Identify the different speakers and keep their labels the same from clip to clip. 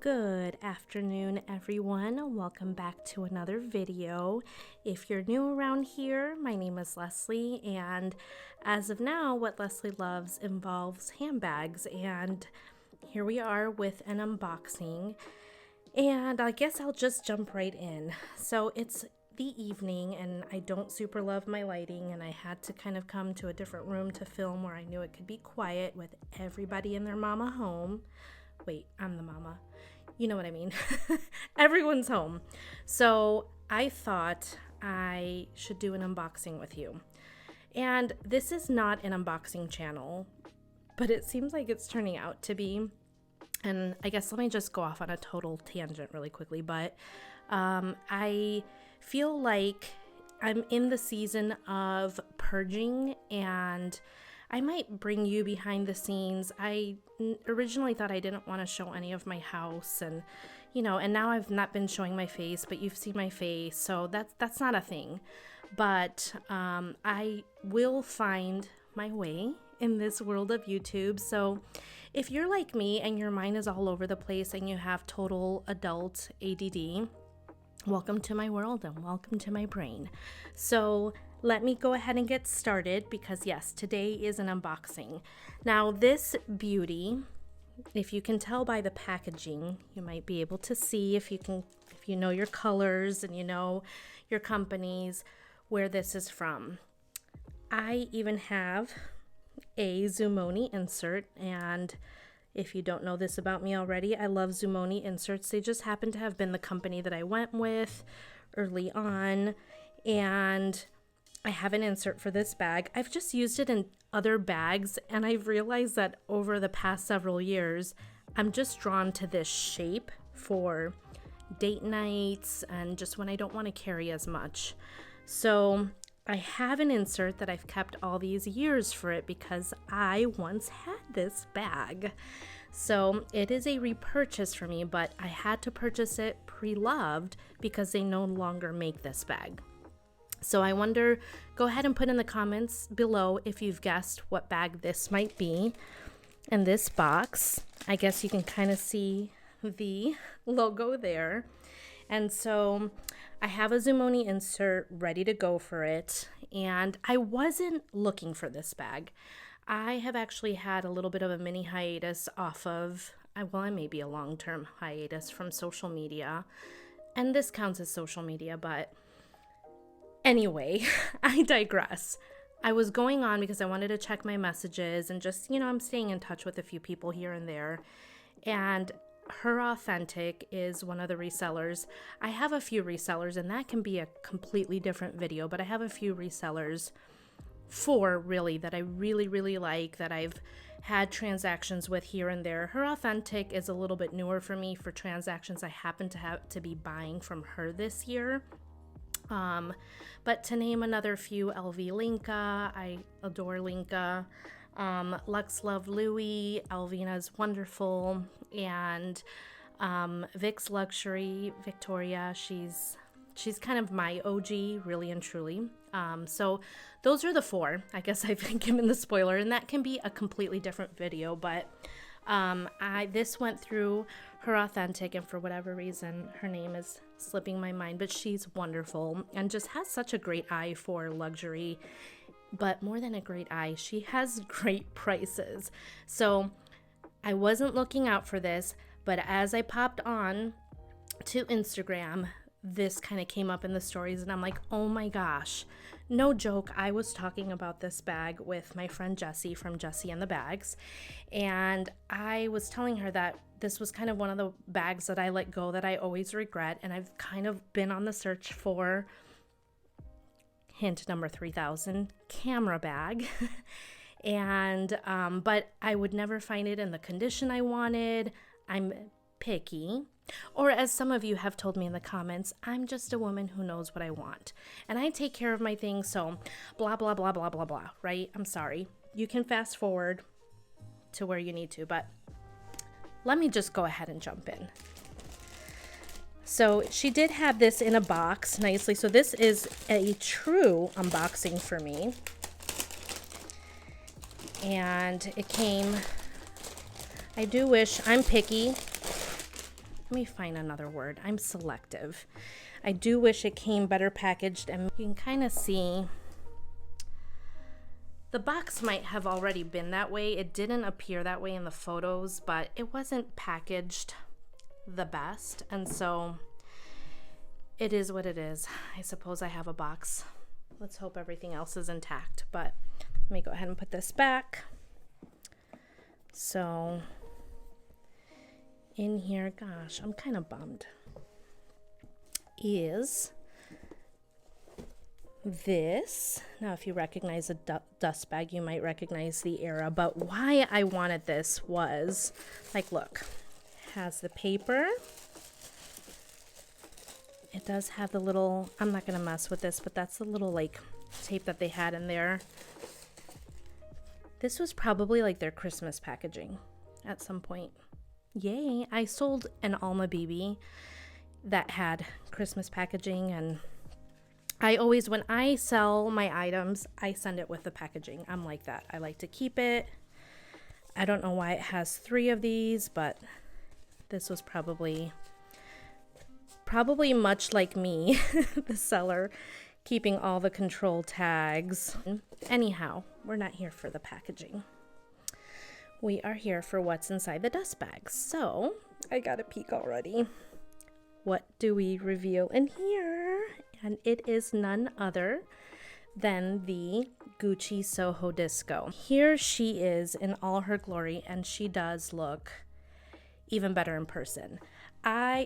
Speaker 1: Good afternoon, everyone. Welcome back to another video. If you're new around here, my name is Leslye, and as of now, what Leslye Loves involves handbags, and here we are with an unboxing, and I guess I'll just jump right in. So it's the evening, and I don't super love my lighting, and I had to kind of come to a different room to film where I knew it could be quiet with everybody and their mama home. Wait, I'm the mama. You know what I mean. Everyone's home. So I thought I should do an unboxing with you. And this is not an unboxing channel, but it seems like it's turning out to be. And I guess let me just go off on a total tangent really quickly. But I feel like I'm in the season of purging, and I might bring you behind the scenes. I originally thought I didn't want to show any of my house, and and now I've not been showing my face, but you've seen my face, so that's not a thing. But I will find my way in this world of YouTube. So if you're like me and your mind is all over the place and you have total adult ADD, welcome to my world and welcome to my brain. So let me go ahead and get started because yes, today is an unboxing. Now this beauty, if you can tell by the packaging, you might be able to see if you know your colors and you know your companies, where this is from. I even have a Zumoni insert, and if you don't know this about me already, I love Zumoni inserts. They just happen to have been the company that I went with early on, and I have an insert for this bag. I've just used it in other bags, and I've realized that over the past several years, I'm just drawn to this shape for date nights and just when I don't want to carry as much. So I have an insert that I've kept all these years for it because I once had this bag. So it is a repurchase for me, but I had to purchase it pre-loved because they no longer make this bag. So I wonder, go ahead and put in the comments below if you've guessed what bag this might be. And this box, I guess you can kind of see the logo there. And so I have a Zumoni insert ready to go for it. And I wasn't looking for this bag. I have actually had a little bit of a mini hiatus off of, well, I may be a long-term hiatus from social media. And this counts as social media, but anyway, I digress. I was going on because I wanted to check my messages and just, I'm staying in touch with a few people here and there. And Her Authentic is one of the resellers. I have a few resellers, and that can be a completely different video, but I have a few resellers really that I really, really like, that I've had transactions with here and there. Her Authentic is a little bit newer for me for transactions I happen to have to be buying from her this year. But to name another few, LV Linka, I adore Linka, Lux Love Louis, Alvina's Wonderful, and Vic's Luxury, Victoria. She's kind of my OG, really and truly. So those are the four. I guess I've been given the spoiler, and that can be a completely different video, but this went through Her Authentic, and for whatever reason, her name is slipping my mind, but she's wonderful and just has such a great eye for luxury. But more than a great eye, she has great prices. So I wasn't looking out for this, but as I popped on to Instagram, this kind of came up in the stories, and I'm like, oh my gosh, no joke. I was talking about this bag with my friend Jessie from Jessie and the Bags, and I was telling her that this was kind of one of the bags that I let go that I always regret, and I've kind of been on the search for, hint number 3000, camera bag. And but I would never find it in the condition I wanted. I'm picky. Or as some of you have told me in the comments, I'm just a woman who knows what I want. And I take care of my things, so blah, blah, blah, blah, blah, blah, right? I'm sorry. You can fast forward to where you need to, but let me just go ahead and jump in. So she did have this in a box nicely. So this is a true unboxing for me. And it came, I do wish, I'm picky. let me find another word. I'm selective. I do wish it came better packaged, and you can kind of see the box might have already been that way. It didn't appear that way in the photos, but it wasn't packaged the best, and so it is what it is. I suppose I have a box. Let's hope everything else is intact, but let me go ahead and put this back. So in here, gosh, I'm kind of bummed, is this. Now, if you recognize a dust bag, you might recognize the era, but why I wanted this was, like, look, it has the paper. It does have the little, I'm not going to mess with this, but that's the little, like, tape that they had in there. This was probably like their Christmas packaging at some point. Yay, I sold an Alma BB that had Christmas packaging, and I always, when I sell my items, I send it with the packaging. I'm like that. I like to keep it. I don't know why it has 3 of these, but this was probably much like me, the seller, keeping all the control tags. Anyhow, we're not here for the packaging. We are here for what's inside the dust bags. So I got a peek already. What do we reveal in here? And it is none other than the Gucci Soho Disco. Here she is in all her glory, and she does look even better in person.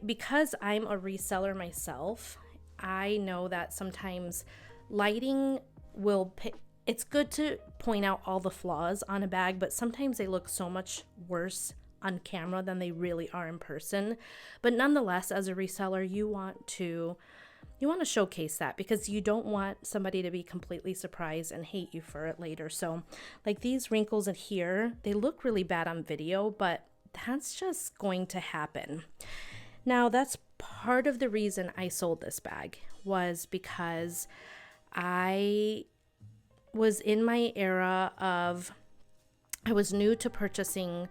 Speaker 1: Because I'm a reseller myself, I know that sometimes lighting will it's good to point out all the flaws on a bag, but sometimes they look so much worse on camera than they really are in person. But nonetheless, as a reseller, you want to showcase that, because you don't want somebody to be completely surprised and hate you for it later. So like these wrinkles in here, they look really bad on video, but that's just going to happen. Now, that's part of the reason I sold this bag, was because I was in my era of, I was new to purchasing,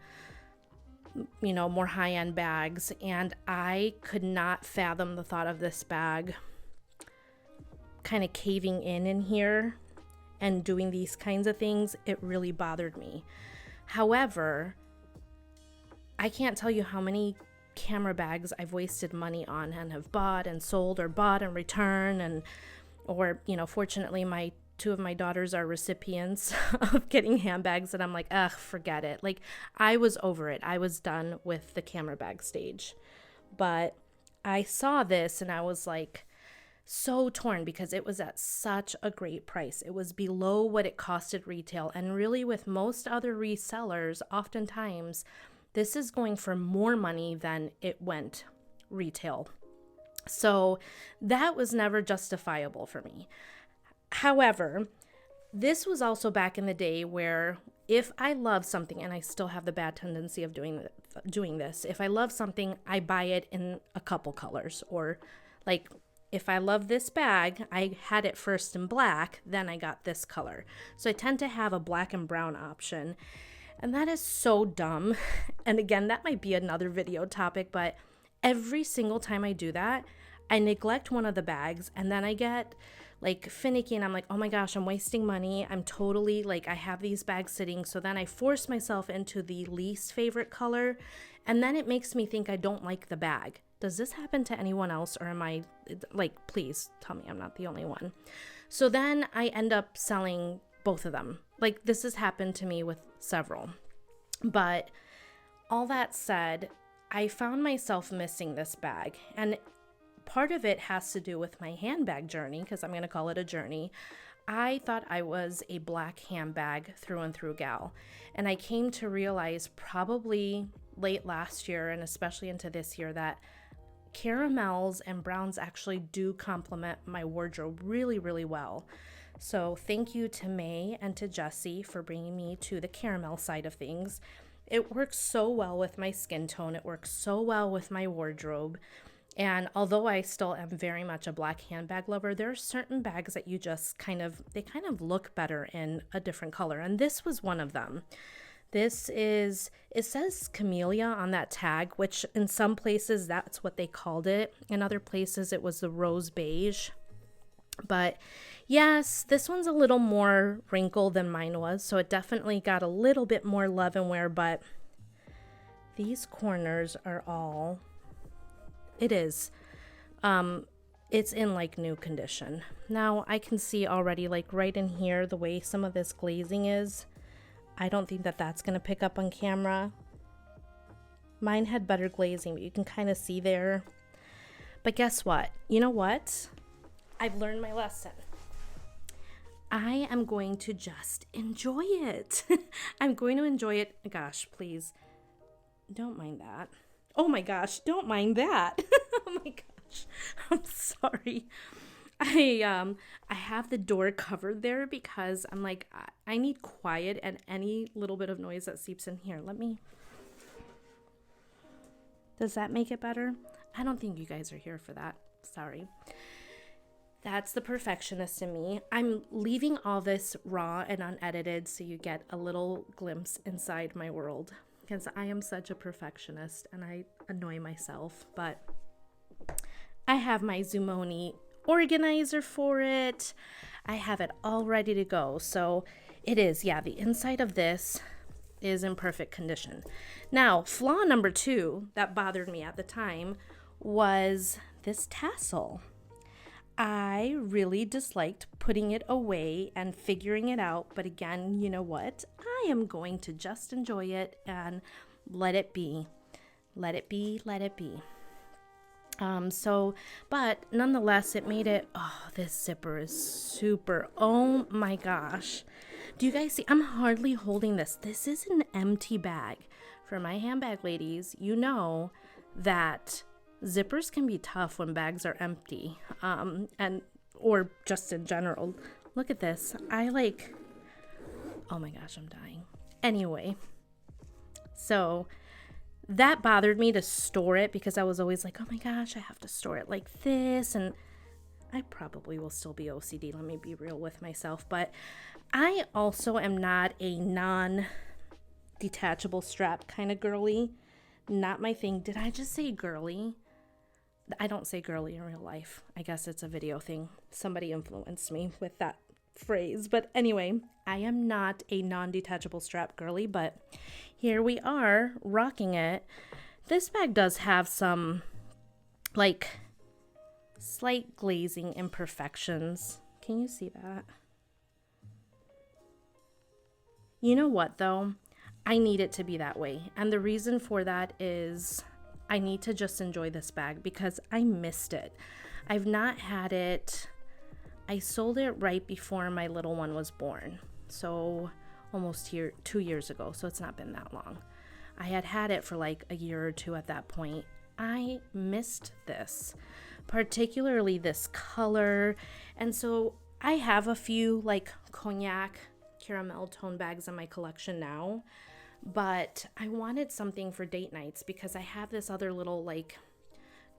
Speaker 1: you know, more high-end bags, and I could not fathom the thought of this bag kind of caving in here and doing these kinds of things. It really bothered me. However, I can't tell you how many camera bags I've wasted money on and have bought and sold, or bought and returned, or you know, fortunately two of my daughters are recipients of getting handbags, and I'm like, ugh, forget it. Like, I was over it. I was done with the camera bag stage. But I saw this and I was like so torn, because it was at such a great price. It was below what it costed retail, and really with most other resellers, oftentimes this is going for more money than it went retail. So that was never justifiable for me. However, this was also back in the day where if I love something, and I still have the bad tendency of doing this, if I love something, I buy it in a couple colors. Or like, if I love this bag, I had it first in black, then I got this color. So I tend to have a black and brown option. And that is so dumb. And again, that might be another video topic, but every single time I do that, I neglect one of the bags, and then I get like finicky, and I'm like, oh my gosh, I'm wasting money. I'm totally like, I have these bags sitting. So then I force myself into the least favorite color, and then it makes me think I don't like the bag. Does this happen to anyone else, or am I like, please tell me I'm not the only one. So then I end up selling both of them. Like, this has happened to me with several. But all that said, I found myself missing this bag, and part of it has to do with my handbag journey, because I'm going to call it a journey. I thought I was a black handbag through and through gal, and I came to realize probably late last year, and especially into this year, that caramels and browns actually do complement my wardrobe really, really well. So thank you to May and to Jessie for bringing me to the caramel side of things. It works so well with my skin tone. It works so well with my wardrobe. And although I still am very much a black handbag lover, there are certain bags that you just they kind of look better in a different color. And this was one of them. This is, it says camellia on that tag, which in some places that's what they called it. In other places it was the rose beige. But yes, this one's a little more wrinkled than mine was, so it definitely got a little bit more love and wear, but these corners are all, it is, it's in like new condition. Now I can see already, like right in here, the way some of this glazing is. I don't think that that's going to pick up on camera. Mine had better glazing, but you can kind of see there. But guess what? You know what? I've learned my lesson. I am going to just enjoy it. I'm going to enjoy it. Gosh, please. Don't mind that. Oh my gosh, don't mind that. Oh my gosh. I'm sorry. I have the door covered there because I'm like, I need quiet, and any little bit of noise that seeps in here. Does that make it better? I don't think you guys are here for that. Sorry. That's the perfectionist in me. I'm leaving all this raw and unedited so you get a little glimpse inside my world, because I am such a perfectionist and I annoy myself. But I have my Zumoni organizer for it. I have it all ready to go. So it is, yeah, the inside of this is in perfect condition. Now, flaw number 2 that bothered me at the time was this tassel. I really disliked putting it away and figuring it out, but again, you know what? I am going to just enjoy it and let it be. Let it be, let it be. But nonetheless, it made it, oh, this zipper is super, oh my gosh. Do you guys see? I'm hardly holding this. This is an empty bag. For my handbag ladies, you know that zippers can be tough when bags are empty, or just in general. Look at this. Oh my gosh, I'm dying. Anyway, so that bothered me to store it because I was always like, oh my gosh, I have to store it like this. And I probably will still be OCD. Let me be real with myself. But I also am not a non-detachable strap kind of girly. Not my thing. Did I just say girly? I don't say girly in real life. I guess it's a video thing. Somebody influenced me with that phrase. But anyway, I am not a non-detachable strap girly, but here we are rocking it. This bag does have some like slight glazing imperfections. Can you see that? You know what though? I need it to be that way. And the reason for that is I need to just enjoy this bag because I missed it. I've not had it. I sold it right before my little one was born. So almost 2 years ago. So it's not been that long. I had it for like a year or two at that point. I missed this, particularly this color. And so I have a few like cognac caramel tone bags in my collection now. But I wanted something for date nights because I have this other little like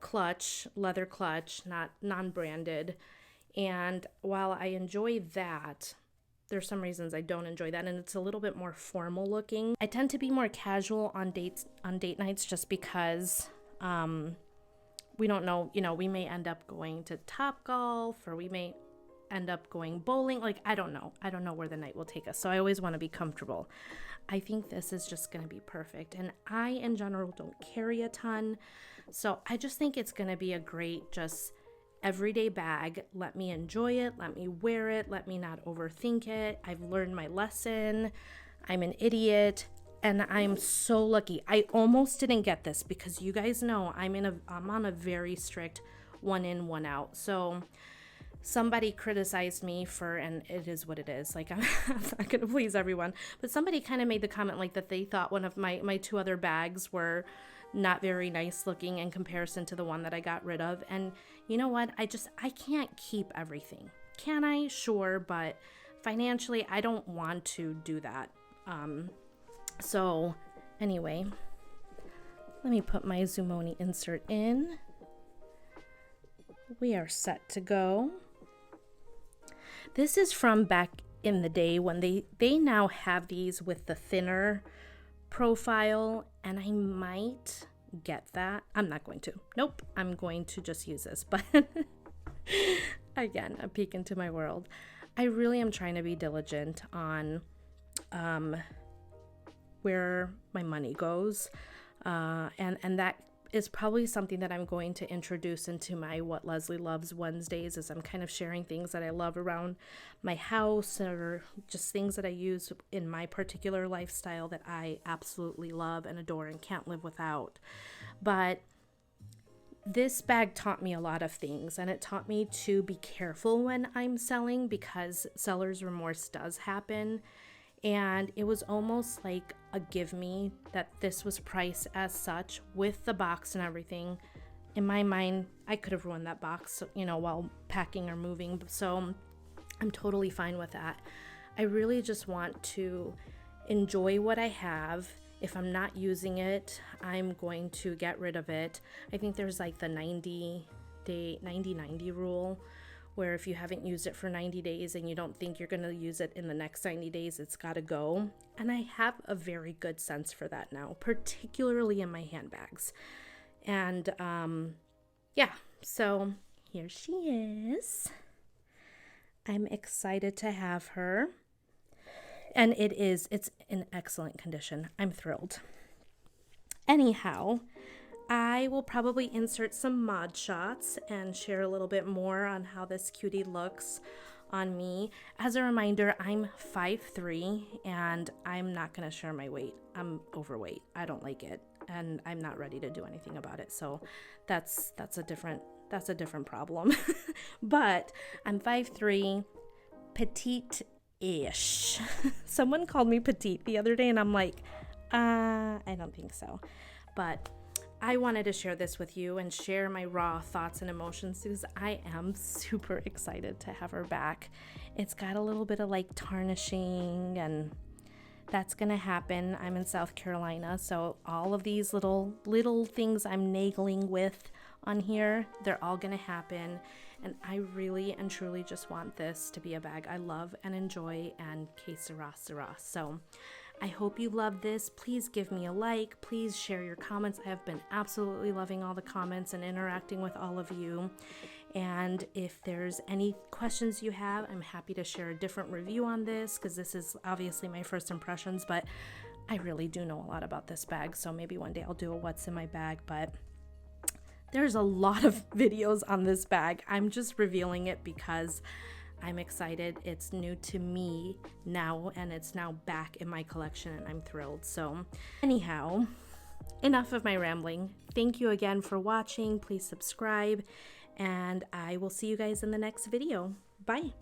Speaker 1: clutch, leather clutch, not non-branded. And while I enjoy that, there's some reasons I don't enjoy that, and it's a little bit more formal looking. I tend to be more casual on date nights just because we don't know, we may end up going to Topgolf, or we may end up going bowling. Like, I don't know where the night will take us. So I always want to be comfortable. I think this is just going to be perfect. And I, in general, don't carry a ton. So I just think it's going to be a great, just everyday bag. Let me enjoy it. Let me wear it. Let me not overthink it. I've learned my lesson. I'm an idiot. And I'm so lucky. I almost didn't get this because you guys know I'm on a very strict 1 in, 1 out. So somebody criticized me for, and it is what it is, like I'm not gonna please everyone, but somebody kind of made the comment like that they thought one of my 2 other bags were not very nice looking in comparison to the one that I got rid of. And you know what, I can't keep everything. Can I? Sure, but financially I don't want to do that. So anyway, let me put my Zumoni insert in. We are set to go. This is from back in the day when they now have these with the thinner profile, and I might get that. I'm not going to. Nope, I'm going to just use this. But again, a peek into my world. I really am trying to be diligent on where my money goes, and that is probably something that I'm going to introduce into my What Leslye Loves Wednesdays, is I'm kind of sharing things that I love around my house, or just things that I use in my particular lifestyle that I absolutely love and adore and can't live without. But this bag taught me a lot of things, and it taught me to be careful when I'm selling, because seller's remorse does happen. And it was almost like a give me that this was priced as such with the box and everything. In my mind, I could have ruined that box, while packing or moving. So I'm totally fine with that. I really just want to enjoy what I have. If I'm not using it, I'm going to get rid of it. I think there's like the 90-90 rule, where if you haven't used it for 90 days and you don't think you're going to use it in the next 90 days, it's got to go. And I have a very good sense for that now, particularly in my handbags. And so here she is. I'm excited to have her. And it's in excellent condition. I'm thrilled. Anyhow, I will probably insert some mod shots and share a little bit more on how this cutie looks on me. As a reminder, I'm 5'3", and I'm not going to share my weight. I'm overweight. I don't like it, and I'm not ready to do anything about it. So that's a different problem. But I'm 5'3", petite-ish. Someone called me petite the other day, and I'm like, I don't think so. But I wanted to share this with you and share my raw thoughts and emotions, because I am super excited to have her back. It's got a little bit of like tarnishing, and that's gonna happen. I'm in South Carolina, so all of these little things I'm nagling with on here, they're all gonna happen. And I really and truly just want this to be a bag I love and enjoy, and que sera, sera. So I hope you love this. Please give me a like. Please share your comments. I have been absolutely loving all the comments and interacting with all of you. And if there's any questions you have, I'm happy to share a different review on this, because this is obviously my first impressions, but I really do know a lot about this bag. So maybe one day I'll do a what's in my bag, but there's a lot of videos on this bag. I'm just revealing it because I'm excited. It's new to me now, and it's now back in my collection, and I'm thrilled. So anyhow, enough of my rambling. Thank you again for watching. Please subscribe, and I will see you guys in the next video. Bye.